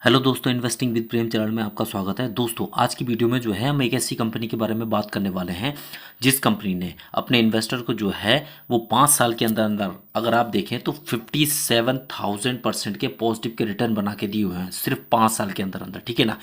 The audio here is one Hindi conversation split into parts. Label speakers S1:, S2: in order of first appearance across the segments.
S1: हेलो दोस्तों, इन्वेस्टिंग विद प्रेम चैनल में आपका स्वागत है। दोस्तों, आज की वीडियो में जो है हम एक ऐसी कंपनी के बारे में बात करने वाले हैं जिस कंपनी ने अपने इन्वेस्टर को जो है वो 5 साल के अंदर अंदर अगर आप देखें तो 57,000% के पॉजिटिव के रिटर्न बना के दिए हुए हैं सिर्फ 5 साल के अंदर अंदर। ठीक है ना।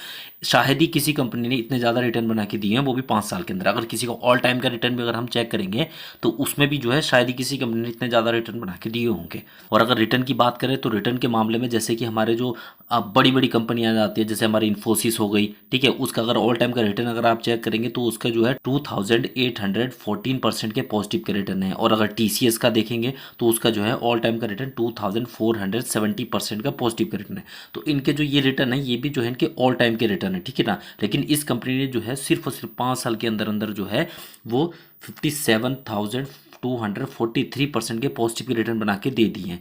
S1: शायद ही किसी कंपनी ने इतने ज़्यादा रिटर्न बना के दिए हैं, वो भी 5 साल के अंदर। अगर किसी का ऑल टाइम का रिटर्न भी अगर हम चेक करेंगे तो उसमें भी जो है शायद ही किसी कंपनी ने इतने ज़्यादा रिटर्न बना के दिए होंगे। और अगर रिटर्न की बात करें तो रिटर्न के मामले में जैसे कि हमारे जो बड़ी बड़ी कंपनियां आ जाती है, जैसे हमारी इन्फोसिस हो गई, ठीक है, उसका अगर ऑल टाइम का रिटर्न अगर आप चेक करेंगे तो उसका जो है 2814% के पॉजिटिव के रिटर्न है। और अगर टीसीएस का देखेंगे तो उसका जो है ऑल टाइम का रिटर्न 2470% का पॉजिटिव का रिटर्न है। तो इनके जो ये रिटर्न है ये भी जो है इनके ऑल टाइम के रिटर्न है, ठीक है ना। लेकिन इस कंपनी ने जो है सिर्फ और सिर्फ 5 साल के अंदर अंदर जो है वो 57,243% के पॉजिटिव के रिटर्न बना के दे दिए हैं।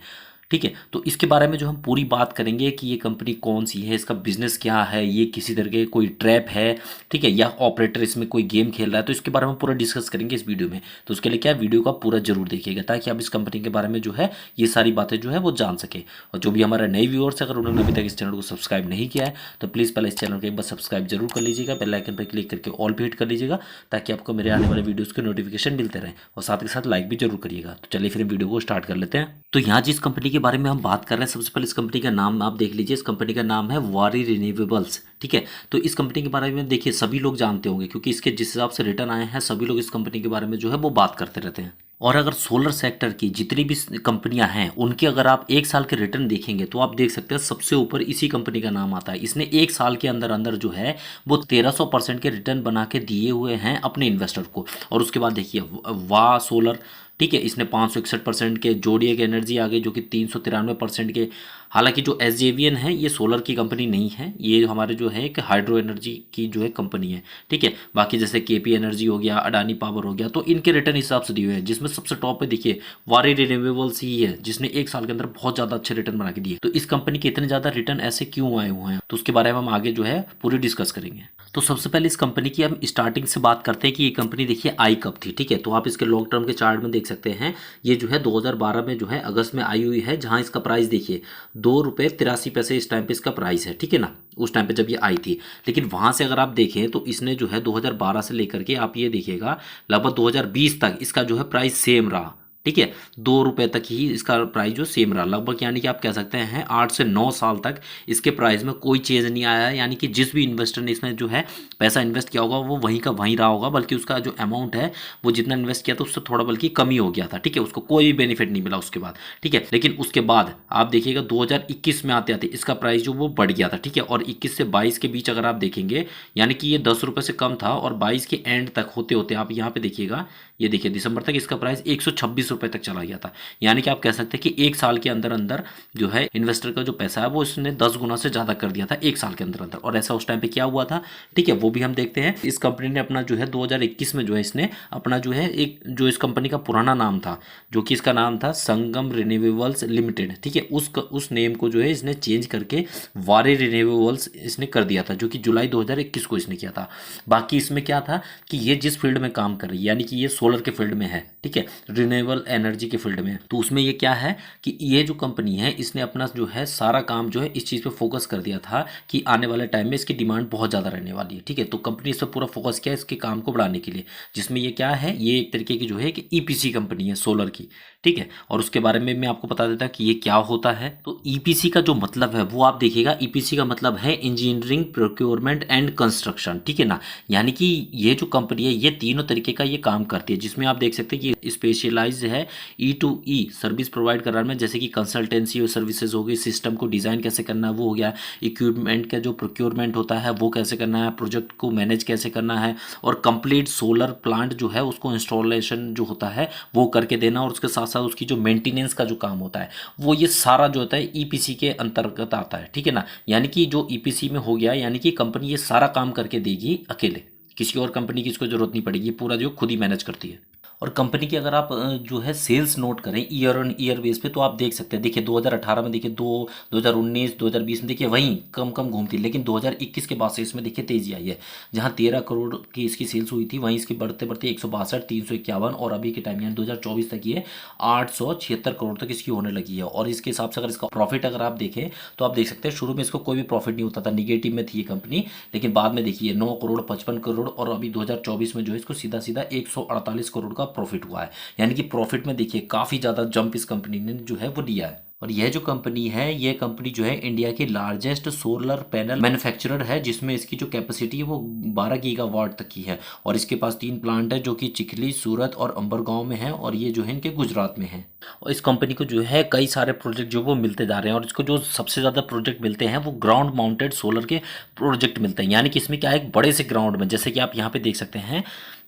S1: ठीक है, तो इसके बारे में जो हम पूरी बात करेंगे कि ये कंपनी कौन सी है, इसका बिजनेस क्या है, ये किसी तरह के कोई ट्रैप है, ठीक है, या ऑपरेटर इसमें कोई गेम खेल रहा है, तो इसके बारे में पूरा डिस्कस करेंगे इस वीडियो में। तो उसके लिए क्या वीडियो का पूरा जरूर देखिएगा ताकि आप इस कंपनी के बारे में जो है ये सारी बातें जो है वो जान सके। और जो भी हमारे नए व्यूअर्स है अगर उन्होंने अभी तक इस चैनल को सब्सक्राइब नहीं किया है तो प्लीज़ पहले इस चैनल को एक बार सब्सक्राइब जरूर कर लीजिएगा, बेल आइकन पर क्लिक करके ऑल पे हिट कर लीजिएगा ताकि आपको मेरे आने वाले वीडियोज़ के नोटिफिकेशन मिलते रहें। और साथ के साथ लाइक भी जरूर करिएगा। तो चलिए फिर वीडियो को स्टार्ट कर लेते हैं। तो यहाँ जिस कंपनी के बारे में हम बात कर रहे हैं, सबसे पहले इस कंपनी का नाम आप देख लीजिए। इस कंपनी का नाम है वारी रिन्यूएबल्स। ठीक है, तो इस कंपनी के बारे में देखिए सभी लोग जानते होंगे क्योंकि इसके जिस हिसाब से रिटर्न आए हैं सभी लोग इस कंपनी के बारे में जो है वो बात करते रहते हैं। और अगर सोलर सेक्टर की जितनी भी कंपनियां हैं उनके अगर आप 1 साल के रिटर्न देखेंगे तो आप देख सकते हैं सबसे ऊपर इसी कंपनी का नाम आता है। इसने 1 साल के अंदर अंदर जो है वो 1300% के रिटर्न बना के दिए हुए हैं अपने इन्वेस्टर को। और उसके बाद देखिए वाह सोलर, ठीक है, इसने 561% के, जोडियक एनर्जी आ गई जो कि 393% के। हालांकि जो एसजेवीएन है ये सोलर की कंपनी नहीं है, ये हमारे जो है एक हाइड्रो एनर्जी की जो है कंपनी है। ठीक है, बाकी जैसे केपी एनर्जी हो गया, अडानी पावर हो गया, तो इनके रिटर्न हिसाब से दिए हुए हैं जिसमें सबसे टॉप पे देखिए वारी रिन्यूएबल्स ही है जिसने 1 साल के अंदर बहुत ज़्यादा अच्छे रिटर्न बना के दिए। तो इस कंपनी के इतने ज़्यादा रिटर्न ऐसे क्यों आए हुए हैं तो उसके बारे में हम आगे जो है पूरी डिस्कस करेंगे। तो सबसे पहले इस कंपनी की हम स्टार्टिंग से बात करते हैं कि ये कंपनी देखिए आई कब थी। ठीक है, तो आप इसके लॉन्ग टर्म के चार्ट में देख सकते हैं ये जो है 2012 में जो है अगस्त में आई हुई है, जहां इसका प्राइस देखिए 2 रुपये 83 पैसे इस टाइम पे इसका प्राइस है। ठीक है ना, उस टाइम पे जब ये आई थी। लेकिन वहां से अगर आप देखें तो इसने जो है 2012 से लेकर के आप ये देखिएगा लगभग 2020 तक इसका जो है प्राइस सेम रहा। ठीक है, 2 रुपये तक ही इसका प्राइस जो सेम रहा लगभग, यानी कि आप कह सकते हैं 8 से 9 साल तक इसके प्राइस में कोई चेंज नहीं आया है। यानी कि जिस भी इन्वेस्टर ने इसमें जो है पैसा इन्वेस्ट किया होगा वो वहीं का वहीं रहा होगा, बल्कि उसका जो अमाउंट है वो जितना इन्वेस्ट किया था उससे थोड़ा बल्कि कम ही हो गया था। ठीक है, उसको कोई भी बेनिफिट नहीं मिला उसके बाद। ठीक है, लेकिन उसके बाद आप देखिएगा 2021 में आते आते इसका प्राइस जो वो बढ़ गया था। ठीक है, और 21 से 22 के बीच अगर आप देखेंगे यानी कि ये 10 रुपये से कम था और 22 के एंड तक होते होते आप यहाँ पे देखिएगा, ये देखिए दिसंबर तक इसका प्राइस 126 रुपये तक चला गया था। यानी कि आप कह सकते हैं कि 1 साल के अंदर अंदर जो है इन्वेस्टर का जो पैसा है वो इसने 10 गुना से ज़्यादा कर दिया था 1 साल के अंदर अंदर। और ऐसा उस टाइम पे क्या हुआ था, ठीक है, वो भी हम देखते हैं। इस कंपनी ने अपना जो है 2021 में जो है इसने अपना जो है एक जो इस कंपनी का पुराना नाम था जो कि इसका नाम था संगम रिन्यूएबल्स लिमिटेड, ठीक है, उस नेम को जो है इसने चेंज करके वारी रिन्यूएबल्स इसने कर दिया था, जो कि जुलाई 2021 को इसने किया था। बाकी इसमें क्या था कि ये जिस फील्ड में काम कर रही है यानी कि ये सोलर के फील्ड में है, ठीक है, रिन्यूएबल एनर्जी के फील्ड में, तो उसमें ये क्या है कि ये जो कंपनी है इसने अपना जो है सारा काम जो है इस चीज़ पे फोकस कर दिया था कि आने वाले टाइम में इसकी डिमांड बहुत ज़्यादा रहने वाली है। ठीक है, तो कंपनी इस पर पूरा फोकस किया इसके काम को बढ़ाने के लिए, जिसमें ये क्या है, ये एक तरीके की जो है कि ईपीसी कंपनी है सोलर की। ठीक है, और उसके बारे में मैं आपको बता देता कि ये क्या होता है। तो ईपीसी का जो मतलब है वो आप देखिएगा, ईपीसी का मतलब है इंजीनियरिंग प्रोक्योरमेंट एंड कंस्ट्रक्शन। ठीक है ना, यानी कि ये जो कंपनी है ये तीनों तरीके का ये काम करती है, जिसमें आप देख सकते हैं कि स्पेशलाइज है ई टू ई सर्विस प्रोवाइड कराने में, जैसे कि कंसल्टेंसी और सर्विसेज हो गई, सिस्टम को डिज़ाइन कैसे करना है वो हो गया, इक्विपमेंट का जो प्रोक्योरमेंट होता है वो कैसे करना है, प्रोजेक्ट को मैनेज कैसे करना है, और कंप्लीट सोलर प्लांट जो है उसको इंस्टॉलेशन जो होता है वो करके देना, और उसके साथ साथ उसकी जो मेंटेनेंस का जो काम होता है वो ये सारा जो होता है ईपीसी के अंतर्गत आता है। ठीक है ना, यानी कि जो ईपीसी में हो गया यानी कि कंपनी ये सारा काम करके देगी अकेले, किसी और कंपनी की इसको जरूरत नहीं पड़ेगी, पूरा जो खुद ही मैनेज करती है। और कंपनी की अगर आप जो है सेल्स नोट करें ईयर ऑन ईयर बेस पे, तो आप देख सकते हैं, देखिए 2018 में देखिए 2019 2020 में देखिए वहीं कम कम घूमती, लेकिन 2021 के बाद से इसमें देखिए तेजी आई है। जहां 13 करोड़ की इसकी सेल्स हुई थी, वहीं इसकी बढ़ते बढ़ते 162, 351 और अभी के टाइम यानी 2024 तक ये 876 करोड़ तक इसकी होने लगी है। और इसके हिसाब से अगर इसका प्रॉफिट अगर आप देखें तो आप देख सकते हैं शुरू में इसको कोई भी प्रॉफिट नहीं होता था, निगेटिव में थी ये कंपनी, लेकिन बाद में देखिए 9 करोड़ 55 करोड़ और अभी 2024 में जो है इसको सीधा सीधा 148 करोड़ का प्रॉफिट हुआ है। यानी कि प्रॉफिट में देखिए काफ़ी ज़्यादा जंप इस कंपनी ने जो है वो लिया है। और यह जो कंपनी है, ये कंपनी जो है इंडिया की लार्जेस्ट सोलर पैनल मैन्युफैक्चरर है, जिसमें इसकी जो कैपेसिटी है वो 12 गीगावाट तक की है। और इसके पास 3 प्लांट है जो कि चिखली, सूरत और अंबरगांव में है, और ये जो है इनके गुजरात में है। और इस कंपनी को जो है कई सारे प्रोजेक्ट जो वो मिलते जा रहे हैं, और इसको जो सबसे ज़्यादा प्रोजेक्ट मिलते हैं वो ग्राउंड माउंटेड सोलर के प्रोजेक्ट मिलते हैं। यानी कि इसमें क्या है, एक बड़े से ग्राउंड में, जैसे कि आप यहाँ पे देख सकते हैं,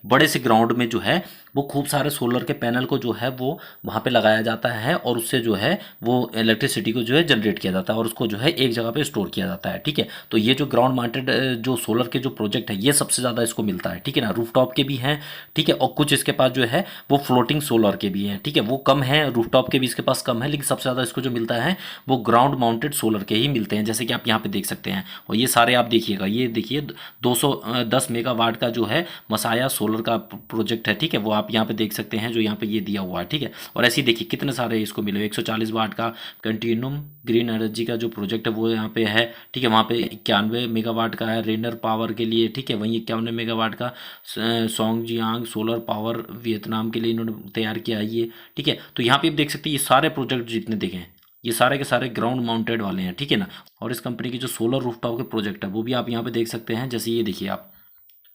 S1: बड़े से ग्राउंड में जो है वो खूब सारे सोलर के पैनल को जो है वो वहाँ पे लगाया जाता है, और उससे जो है वो इलेक्ट्रिसिटी को जो है जनरेट किया जाता है, और उसको जो है एक जगह पे स्टोर किया जाता है। ठीक है, तो ये जो ग्राउंड माउंटेड जो सोलर के जो प्रोजेक्ट है, ये सबसे ज़्यादा इसको मिलता है। ठीक है ना, रूफटॉप के भी हैं, ठीक है, और कुछ इसके पास जो है वो फ्लोटिंग सोलर के भी हैं। ठीक है, वो कम है, रूफटॉप के भी इसके पास कम है, लेकिन सबसे ज़्यादा इसको जो मिलता है वो ग्राउंड माउंटेड सोलर के ही मिलते हैं, जैसे कि आप यहाँ पे देख सकते हैं। और ये सारे आप देखिएगा, ये देखिए 210 मेगावाट का जो है मसाया सोलर का प्रोजेक्ट है। ठीक है, वो आप यहाँ पे देख सकते हैं जो यहाँ पे ये दिया हुआ है। ठीक है, और ऐसे ही देखिए कितने सारे इसको मिले, 140 वाट का कंटिन्यूम ग्रीन एनर्जी का जो प्रोजेक्ट है वो यहाँ पे है। ठीक है, वहाँ पे 91 मेगावाट का है रेनर पावर के लिए। ठीक है, वहीं 51 मेगावाट का सोंगजियांग सोलर पावर वियतनाम के लिए इन्होंने तैयार किया है ये। ठीक है, तो यहाँ पे आप देख सकते हैं ये सारे प्रोजेक्ट जितने देखें ये सारे के सारे ग्राउंड माउंटेड वाले हैं। ठीक है ना, और इस कंपनी की जो सोलर रूफटॉप के प्रोजेक्ट है वो भी आप यहाँ पे देख सकते हैं, जैसे ये देखिए आप।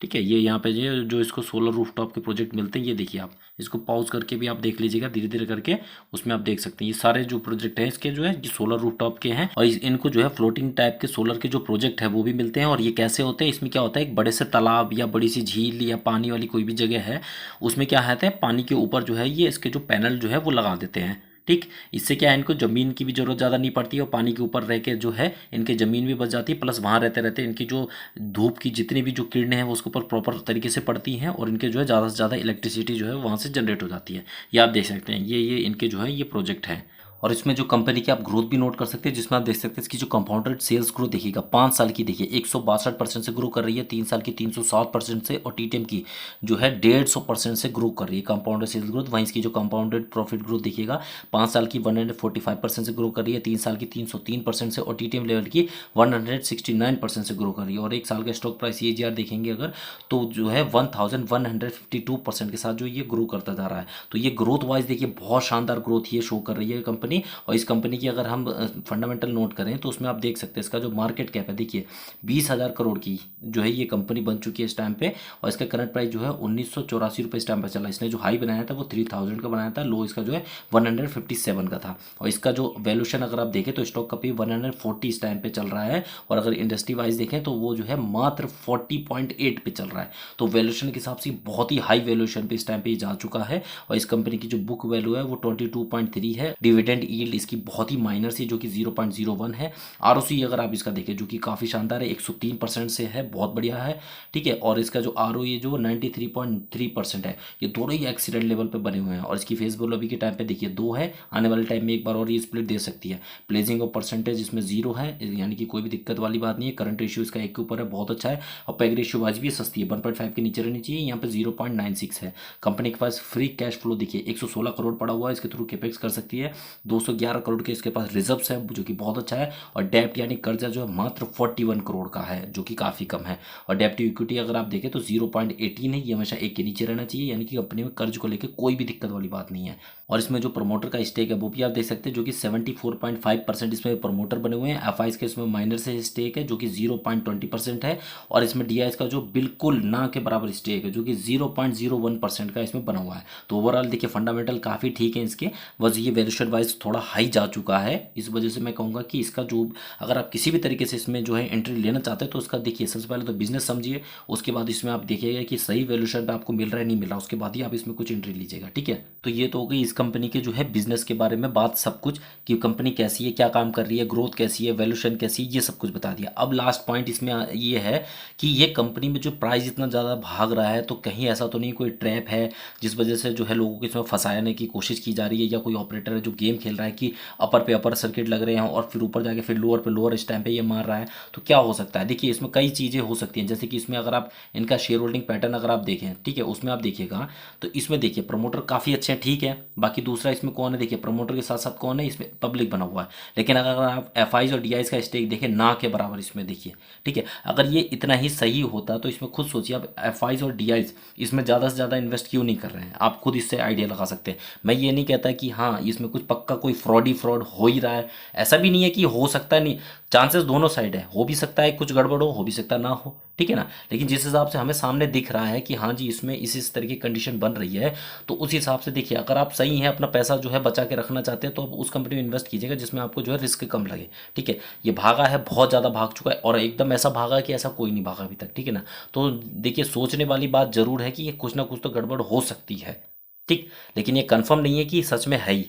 S1: ठीक है, ये यहाँ पे जो इसको सोलर रूफटॉप के प्रोजेक्ट मिलते हैं, ये देखिए आप इसको पॉज करके भी आप देख लीजिएगा, धीरे धीरे करके उसमें आप देख सकते हैं ये सारे जो प्रोजेक्ट हैं इसके जो है ये सोलर रूफटॉप के हैं। और इनको जो है फ्लोटिंग टाइप के सोलर के जो प्रोजेक्ट है वो भी मिलते हैं। और ये कैसे होते हैं, इसमें क्या होता है, एक बड़े से तालाब या बड़ी सी झील या पानी वाली कोई भी जगह है, उसमें क्या है पानी के ऊपर जो है ये इसके जो पैनल जो है वो लगा देते हैं। ठीक, इससे क्या है, इनको ज़मीन की भी ज़रूरत ज़्यादा नहीं पड़ती है, और पानी के ऊपर रह के जो है इनके ज़मीन भी बच जाती है, प्लस वहाँ रहते रहते इनकी जो धूप की जितनी भी जो किरणें हैं वो उसके ऊपर प्रॉपर तरीके से पड़ती हैं, और इनके जो है ज़्यादा से ज़्यादा इलेक्ट्रिसिटी जो है वहाँ से जनरेट हो जाती है। ये आप देख सकते हैं, ये इनके जो है ये प्रोजेक्ट है। और इसमें जो कंपनी की आप ग्रोथ भी नोट कर सकते हैं, जिसमें आप देख सकते हैं इसकी जो कंपाउंडेड सेल्स ग्रोथ देखिएगा 5 साल की, देखिए 162% से ग्रो कर रही है, 3 साल की 307% से, और टीटीएम की जो है 150% से ग्रो कर रही है कंपाउंडेड सेल्स ग्रोथ। वहीं इसकी जो कंपाउंडेड प्रॉफिट ग्रोथ देखिएगा 5 साल की 145% से ग्रो कर रही है, 3 साल की 303% से, और टीटीएम लेवल की 169% से ग्रो कर रही है। और एक साल का स्टॉक प्राइस EGR देखेंगे अगर, तो जो है 1152% के साथ जो ये ग्रो करता जा रहा है। तो ये ग्रोथ वाइज देखिए बहुत शानदार ग्रोथ ये शो कर रही है कंपनी। और इस कंपनी की अगर हम फंडामेंटल नोट करें तो उसमें आप देख सकते हैं इसका जो मार्केट कैप है, देखिए 20,000 करोड़ की जो है ये कंपनी बन चुकी है इस टाइम पे। और इसका करंट प्राइस जो है 1984 रुपये इस टाइम पे चला। इसने जो हाई बनाया था वो 3000 का बनाया था, लो इसका जो है 157 का था। और इसका जो वैल्यूशन अगर आप देखें तो स्टॉक का भी 140 इस टाइम पे चल रहा है, और अगर इंडस्ट्री वाइज देखें तो वो जो है मात्र 40.8 पे चल रहा है। तो वैल्यूशन के हिसाब से बहुत ही हाई वैल्यूशन पे इस टाइम पे जा चुका है। और इस कंपनी की जो बुक वैल्यू है वो 22.3 है। डिविडेंड यील्ड इसकी बहुत ही माइनर सी जो कि 0.01 है। ROC अगर आप इसका देखें जो कि काफ़ी शानदार है, 103% से है, बहुत बढ़िया है। ठीक है, और इसका जो ROE जो 93.3% है। ये दोनों ही एक्सीलेंट लेवल पे बने हुए हैं। और इसकी फेस वैल्यू अभी के टाइम पे देखिए 2 है, आने वाले टाइम में एक बार और ये स्प्लिट दे सकती है। प्लेजिंग ऑफ परसेंटेज इसमें 0 है, यानी कि कोई भी दिक्कत वाली बात नहीं है। करंट रेशियो इसका 1 के ऊपर है, बहुत अच्छा है। और पैग रेशियो वाइज भी सस्ती है, 1.5 के नीचे रहनी चाहिए, यहाँ पे 0.96 है। कंपनी के पास फ्री कैश फ्लो देखिए 116 करोड़ पड़ा हुआ है, इसके थ्रू कैपेक्स कर सकती है। 211 करोड़ के इसके पास रिजर्व्स है जो कि बहुत अच्छा है। और डेप्ट यानी कर्जा जो है मात्र 41 करोड़ का है, जो कि काफ़ी कम है। और डेप्ट टू इक्विटी अगर आप देखें तो 0.18 है, ये हमेशा 1 के नीचे रहना चाहिए, यानी कि कंपनी में कर्ज को लेकर कोई भी दिक्कत वाली बात नहीं है। और इसमें जो प्रमोटर का स्टेक है वो भी आप देख सकते हैं, जो कि 74.5% इसमें प्रमोटर बने हुए हैं। FIs के इसमें माइनर से स्टेक है जो कि 0.20% है। और इसमें DIs का जो बिल्कुल ना के बराबर स्टेक है जो कि 0.01% का इसमें बना हुआ है। तो ओवरऑल देखिए फंडामेंटल काफ़ी ठीक है इसके, बस ये वैल्यूशन वाइज थोड़ा हाई जा चुका है। इस वजह से मैं कहूँगा कि इसका जो, अगर आप किसी भी तरीके से इसमें जो है एंट्री लेना चाहते हैं तो इसका देखिए, सबसे पहले तो बिजनेस समझिए, उसके बाद इसमें आप देखिएगा कि सही वैल्यूएशन पे आपको मिल रहा है नहीं मिल रहा, उसके बाद ही आप इसमें कुछ एंट्री लीजिएगा। ठीक है, तो ये तो हो गई इस कंपनी के जो है बिजनेस के बारे में बात, सब कुछ कि कंपनी कैसी है, क्या काम कर रही है, ग्रोथ कैसी है, वैल्यूएशन कैसी है, ये सब कुछ बता दिया। अब लास्ट पॉइंट इसमें ये है कि ये कंपनी में जो प्राइस इतना ज़्यादा भाग रहा है, तो कहीं ऐसा तो नहीं कोई ट्रैप है जिस वजह से जो है लोगों को इसमें फंसाने की कोशिश की जा रही है, या कोई ऑपरेटर है जो गेम खेल रहा है कि अपर पे अपर सर्किट लग रहे हैं और फिर ऊपर जाके फिर लोअर पे लोअर इस टाइम पे ये मार रहा है। तो क्या हो सकता है, देखिए इसमें कई चीज़ें हो सकती हैं, जैसे कि इसमें अगर आप इनका शेयर होल्डिंग पैटर्न अगर आप देखें, ठीक है, उसमें आप देखिएगा तो इसमें देखिए प्रमोटर काफ़ी अच्छे हैं, ठीक है। बाकी दूसरा इसमें कौन है, देखिए प्रमोटर के साथ साथ कौन है, इसमें पब्लिक बना हुआ है। लेकिन अगर आप एफआईज और डीआईज का स्टेक देखें ना के बराबर इसमें देखिए, ठीक है। अगर ये इतना ही सही होता तो इसमें खुद सोचिए, आप एफआईज और डीआईज इसमें ज़्यादा से ज़्यादा इन्वेस्ट क्यों नहीं कर रहे हैं, आप खुद इससे आइडिया लगा सकते हैं। मैं ये नहीं कहता कि हाँ इसमें कुछ पक्का कोई फ्रॉड हो ही रहा है, ऐसा भी नहीं है कि हो सकता है नहीं, चांसेस दोनों साइड है, हो भी सकता है कुछ गड़बड़ हो भी सकता है ना हो, ठीक है ना। लेकिन जिस हिसाब से हमें सामने दिख रहा है कि हाँ जी इसमें इस तरह की कंडीशन बन रही है, तो उस हिसाब से देखिए, अगर आप सही हैं, अपना पैसा जो है बचा के रखना चाहते हैं, तो आप उस कंपनी में इन्वेस्ट कीजिएगा जिसमें आपको जो है रिस्क कम लगे। ठीक है, ये भागा है, बहुत ज़्यादा भाग चुका है, और एकदम ऐसा भागा कि ऐसा कोई नहीं भागा अभी तक, ठीक है ना। तो देखिए सोचने वाली बात जरूर है कि ये कुछ ना कुछ तो गड़बड़ हो सकती है, ठीक, लेकिन ये कंफर्म नहीं है कि सच में है ही,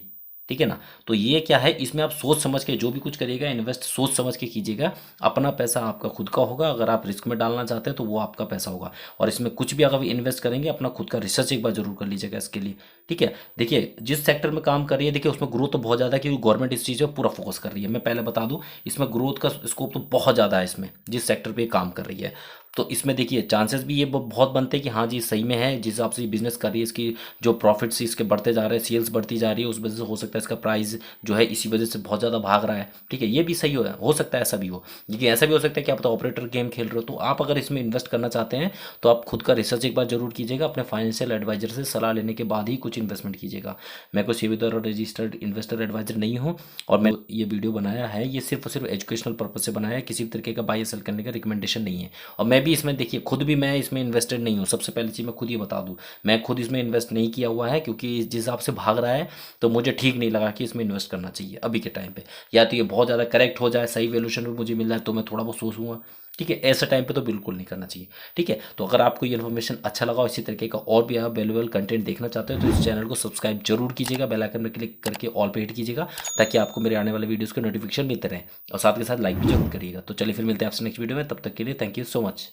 S1: ठीक है ना। तो ये क्या है, इसमें आप सोच समझ के जो भी कुछ करिएगा, इन्वेस्ट सोच समझ के कीजिएगा। अपना पैसा आपका खुद का होगा, अगर आप रिस्क में डालना चाहते हैं तो वो आपका पैसा होगा। और इसमें कुछ भी अगर इन्वेस्ट करेंगे, अपना खुद का रिसर्च एक बार जरूर कर लीजिएगा इसके लिए, ठीक है। देखिए जिस सेक्टर में काम कर रही है, देखिए उसमें ग्रोथ तो बहुत ज़्यादा है, क्योंकि गवर्नमेंट इस चीज़ पर पूरा फोकस कर रही है। मैं पहले बता दूं, इसमें ग्रोथ का स्कोप तो बहुत ज़्यादा है इसमें, जिस सेक्टर पे काम कर रही है। तो इसमें देखिए चांसेस भी ये बहुत बनते हैं कि हाँ जी सही में है, जिस हिसाब से बिजनेस कर रही है, इसकी जो प्रॉफिट्स इसके बढ़ते जा रहे हैं, सेल्स बढ़ती जा रही है, उस वजह से हो सकता है इसका प्राइस जो है इसी वजह से बहुत ज़्यादा भाग रहा है, ठीक है। ये भी सही हो सकता है, ऐसा भी हो। लेकिन ऐसा भी हो सकता है कि आप तो ऑपरेटर गेम खेल रहे हो, तो आप अगर इसमें इन्वेस्ट करना चाहते हैं तो आप खुद का रिसर्च एक बार जरूर कीजिएगा, अपने फाइनेंशियल एडवाइजर से सलाह लेने के बाद ही कुछ इन्वेस्टमेंट कीजिएगा। मैं कोई सेबी द्वारा रजिस्टर्ड इन्वेस्टर एडवाइजर नहीं हूँ, और मैं ये वीडियो बनाया है ये सिर्फ और सिर्फ एजुकेशनल पर्पज से बनाया है, किसी भी तरीके का बाय सेल करने का रिकमेंडेशन नहीं है। और मैं भी इसमें देखिए खुद भी मैं इसमें इन्वेस्टेड नहीं हूँ, सबसे पहली चीज़ मैं खुद ये बता दूँ, मैं खुद इसमें इन्वेस्ट नहीं किया हुआ है, क्योंकि जिस हिसाब से भाग रहा है तो मुझे ठीक नहीं लगा कि इसमें इन्वेस्ट करना चाहिए अभी के टाइम पे। या तो ये बहुत ज़्यादा करेक्ट हो जाए, सही वैल्यूएशन पे मुझे मिल रहा है तो मैं थोड़ा बहुत सोचूंगा, ठीक है। ऐसे टाइम पे तो बिल्कुल नहीं करना चाहिए, ठीक है। तो अगर आपको ये इन्फॉर्मेशन अच्छा लगा और इसी तरीके का और भी आप वैल्यूएबल कंटेंट देखना चाहते हो, तो इस चैनल को सब्सक्राइब जरूर कीजिएगा, बेल आइकन में क्लिक करके ऑल पे हिट कीजिएगा, ताकि आपको मेरे आने वाले वीडियोज़ के नोटिफिकेशन मिलते रहें, और साथ के साथ लाइक भी जरूर करिएगा। तो चलिए फिर मिलते हैं आपसे नेक्स्ट वीडियो में, तब तक के लिए थैंक यू सो मच।